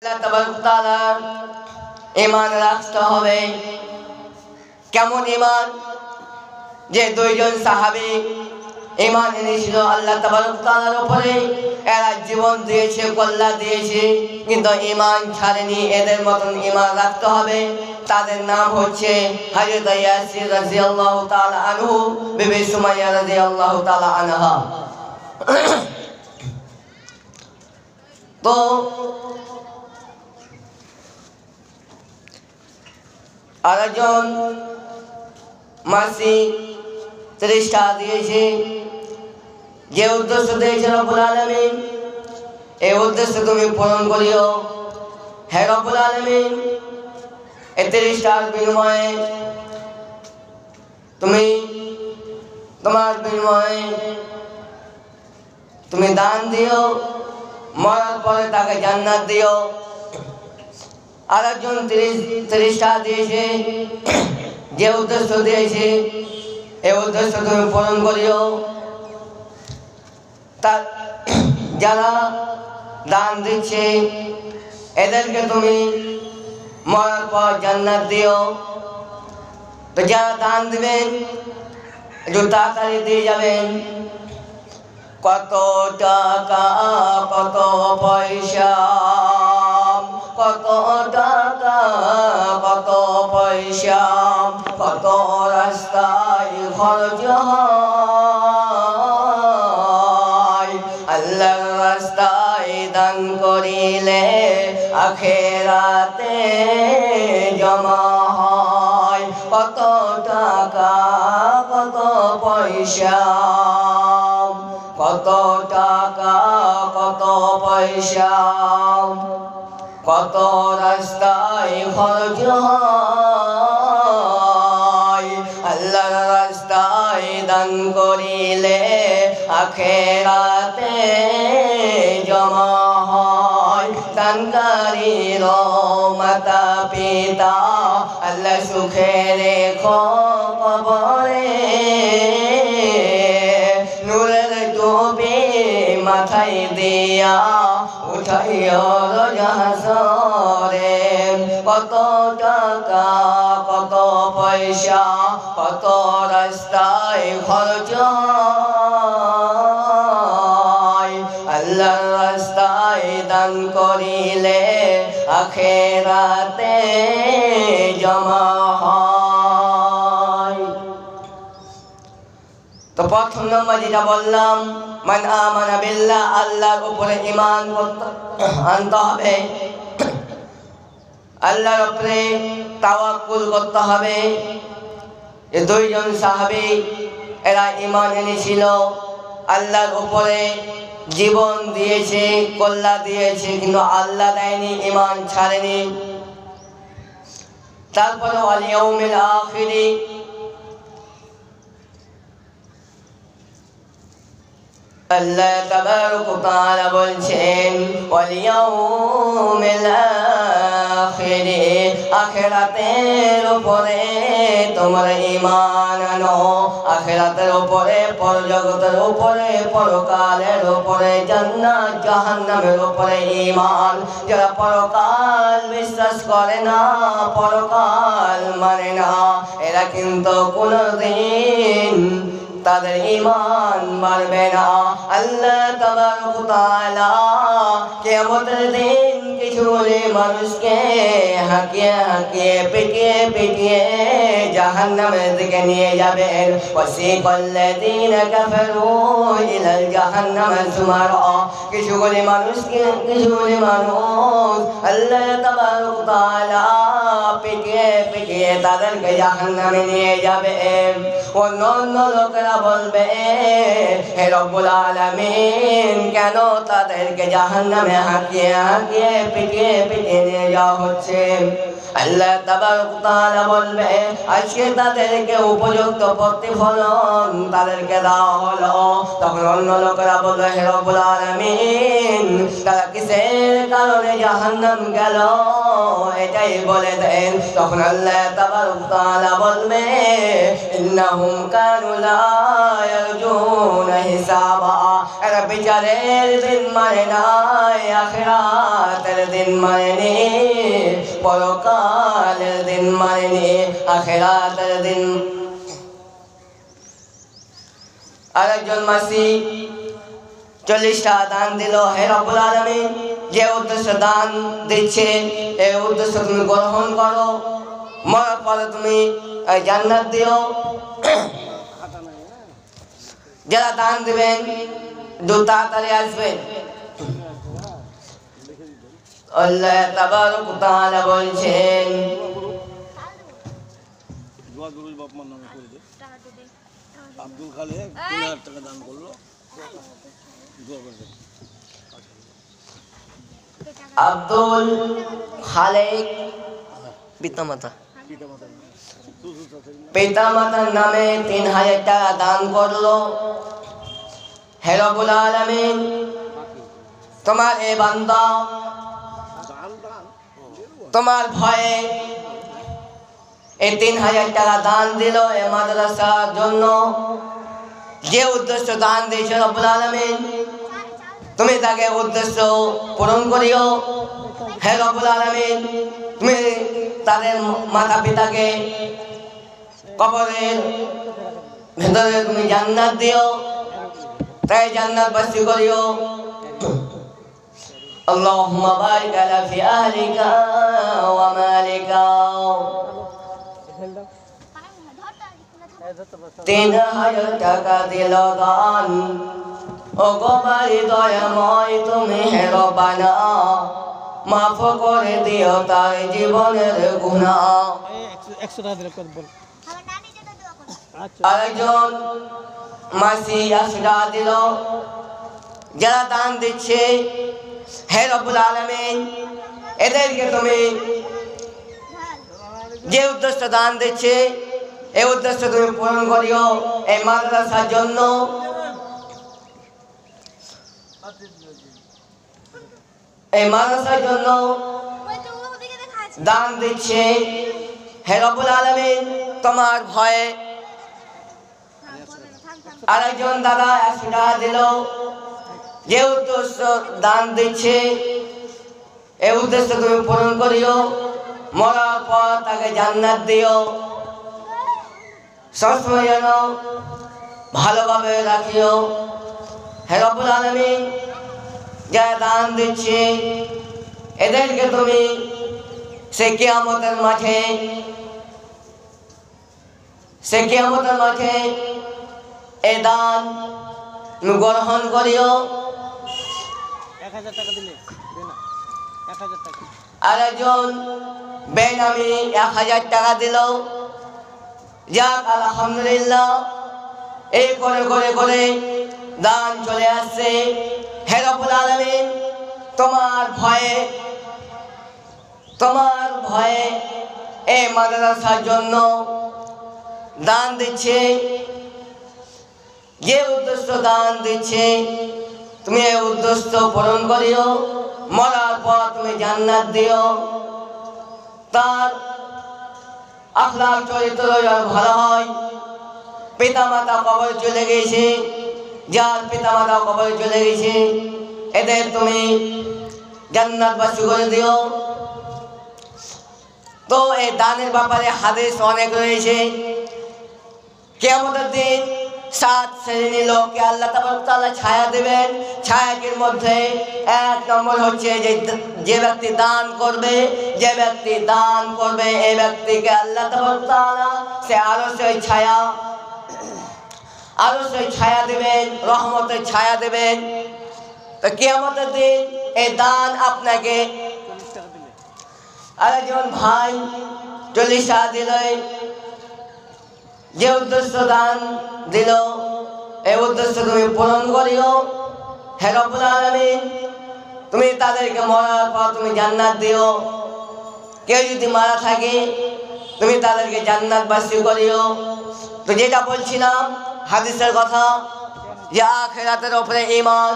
আল্লাহ তাবারক তাআলা ঈমান রাখতে হবে। কেমন ঈমান? যে দুইজন সাহাবী ঈমান এনেছিল আল্লাহ তাবারক তাআলার উপরে, এরা জীবন দিয়েছে, কল্লা দিয়েছে, কিন্তু ঈমান ছাড়েনি। এদের মতন ঈমান রাখতে হবে। তাদের নাম হচ্ছে হযরত ইয়াসির রাদিয়াল্লাহু তাআলা আনহু, বিবি সুমাইয়া রাদিয়াল্লাহু তাআলা আনহা। তো আরেকজন মাসি 30 টাকা দিয়েছে। যে উদ্দেশ্য দিয়েছে রব্বুল আলামিন, এই উদ্দেশ্য তুমি পূরণ করিও। হে রব্বুল আলামিন, এই 30 টাকার বিনিময়ে তুমি তোমার বিনিময়ে তুমি দান দিও, মরার পরে তাকে জান্নাত দিও। আরেকজন 30 টাকা দিয়েছে। যে উদ্দেশ্য দিয়েছে এই উদ্দেশ্য তুমি পূরণ করিও। তার যারা দান দিচ্ছে এদেরকে তুমি মরার পর জান্নাত দিও। তো যারা দান দিবেন একটু তাড়াতাড়ি দিয়ে যাবেন। কত টাকা, কত পয়সা, কত টাকা, কত পয়সা, কত রাস্তায় খরচ হয়। আল্লাহর রাস্তায় দান করিলে আখিরাতে জমা হয়। কত টাকা, কত পয়সা, কত টাকা, কত পয়সা, কত রাস্তায় খরচ হয়। আল্লাহর রাস্তায় দান করিলে আখিরাতে জমা হয়। দানকারীর মাতা পিতা আল্লাহ সুখে রেখো কবরে। নূরের টুপি মাথায় দিয়া উঠাইও রোজ হাসরে। কত টাকা, কত পয়সা, কত রাস্তায় খরচ হয়। আল্লাহর রাস্তায় দান করিলে আখিরাতে জমা হয়। তো প্রথম নম্বর যেটা বললাম, মান আমানা বিল্লাহ, আল্লাহর উপরে ঈমান আনতে হবে, আল্লাহর উপরে তাওয়াক্কুল করতে হবে। এই দুইজন সাহাবী এরা ঈমান এনেছিল, আল্লাহর উপরে জীবন দিয়েছে, কল্লা দিয়েছে, কিন্তু আল্লাহ দেয়নি, ঈমান ছাড়েনি। তারপরে ওয়াল ইয়াউমিল আখিরি, আল্লাহ তাবারক তাআলা বলছেন ওয়াল ইয়াউমিল আখিরি, আখিরাতের উপরে তোমার ঈমান আনো। আখিরাতের উপরে, পরজগতের উপরে, পরকালের উপরে, জান্নাত জাহান্নামের উপরে ঈমান। যারা পরকাল বিশ্বাস করে না, পরকাল মানে না, এরা কিন্তু কোনদিন তাদের ঈমান বাড়বে না। আল্লাহ তাবারক তাআলা কিয়ামতের দিন কিছু মানুষকে হাঁকিয়ে হাঁকিয়ে, পিটিয়ে পিটিয়ে জাহান্নামের দিকে নিয়ে যাবেন। ওয়াসিকাল্লাযীনা কাফারু ইলাল জাহান্নামে যুমারা, কিছুগুলি মানুষ আল্লাহ তাবারক তাআলা পিটিয়ে পিটিয়ে তাদেরকে জাহান্নামে নিয়ে যাবেন। অন্য লোকেরা বলবে, হে রব্বুল আলামিন, কেন তাদেরকে জাহান্নামে হাঁকিয়ে হাঁকিয়ে, পিটিয়ে পিটিয়ে নিয়ে যাওয়া হচ্ছে? আল্লাহ তাবারক তাআলা বলবে আজকে তাদেরকে উপযুক্ত প্রতিফলন তাদেরকে দেওয়া হলো। তখন অন্য লোকেরা বলবে হে রব্বুল আলামিন তারা কিসের কারণে জাহান্নাম গেল এটাই বলে দেন। তখন আল্লাহ তাবারক তাআলা বলবে ইন্নাহুম কানু লা ইয়ারজুনা হিসাবা, এরা বিচারের দিন মানে নাই, আখিরাতের দিন মানে নি, পরকালের দিন মানে নি, আখিরাতের দিন। আরেকজন মাসি 40টা দান দিল। হে রব্বুল আলামিন যে উদ্দেশ্য দান দিচ্ছে এই উদ্দেশ্য তুমি গ্রহণ করো, মরার পরে তুমি জান্নাত দিও। যারা দান দিবেন দু তাড়াতাড়ি আসবেন। আল্লাহ তাবারক তাআলা বলছেন আব্দুল খালেক 3000 টাকা দান করলো। আব্দুল খালেক পিতামাতার নামে 3000 টাকা দান করলো। হে রব্বুল আলামিন তোমার এই বান্দা তোমার ভয়ে এই 3000 টাকা দান দিল এই মাদ্রাসার জন্য। যে উদ্দেশ্য দান দিয়েছে রব্বুল আলামিন তুমি তাকে উদ্দেশ্য পূরণ করিও। হে রব্বুল আলামিন তুমি তাদের মাতা পিতাকে কবরের ভেতরে তুমি জান্নাত দিও, তাই জান্নাতবাসী করিও। আল্লাহুম্মা বারিক আলা ফি আহলিকা ওয়া মালিকা। 3000 টাকা দিল দান। ও গো বাড়ি দয়াময় তুমি হে রব্বানা মাফ করে দিও তার জীবনের গুনাহ। আরেকজন মাসি 80 টাকা দিল। যারা দান দিচ্ছে হে রব্বুল আলামিন এদেরকে তুমি যে উদ্দেশ্য দান দিচ্ছে এই উদ্দেশ্য তুমি পূরণ করিও এই মাদ্রাসার জন্য। এই মাদ্রাসার জন্য দান দিচ্ছে হে রব্বুল আলামিন তোমার ভয়ে। আরেকজন দাদা 80 টাকা দিল। যে উদ্দেশ্য দান দিচ্ছে এই উদ্দেশ্য তুমি পূরণ করিও, মরার পর তাকে জান্নাত দিও, সবসময় যেন ভালোভাবে রাখিও। হে রব্বুল আলামিন যারা দান দিচ্ছে এদেরকে তুমি সে কিয়ামতের মাঠে এই দান তুমি গ্রহণ করিও। 1000 টাকা দিলে দেনা 1000 টাকা। আরেকজন বেনামি 1000 টাকা দিল। যাক আলহামদুলিল্লাহ এই করে করে করে দান চলে আসছে। হে রব্বুল আলামিন তোমার ভয়ে এই মাদ্রাসার জন্য দান দিচ্ছে। যে উদ্দেশ্য দান দিচ্ছে তুমি এই উদ্দেশ্য পূরণ করিও, মরার পর তুমি জান্নাত দিও। তার আখলাক চরিত্র ভালো হয়। পিতা মাতা কবরে চলে গেছে, যার পিতা মাতা কবরে চলে গেছে এদের তুমি জান্নাতবাসী করে দিও। তো এই দানের ব্যাপারে হাদিস অনেক রয়েছে। কিয়ামতের দিন 7 শ্রেণীর লোককে আল্লাহ তাআলা ছায়া দেবেন। ছায়াটির মধ্যে 1 নম্বর হচ্ছে যে ব্যক্তি দান করবে এই ব্যক্তিকে আল্লাহ তাআলা সে আরশের ছায়া দেবেন, রহমতের ছায়া দেবেন। তো কিয়ামতের দিন এই দান আপনাকে। আরেকজন ভাই 40 টাকা দিল। যে উদ্দেশ্য দান দিল এই উদ্দেশ্য তুমি পূরণ করিও। হে রব্বুল আলামিন তুমি তাদেরকে মরার পর তুমি জান্নাত দিও। কেউ যদি মারা থাকে তুমি তাদেরকে জান্নাতবাসী করিও। তো যেটা বলছিলাম হাদিসের কথা, যে আখিরাতের উপরে ঈমান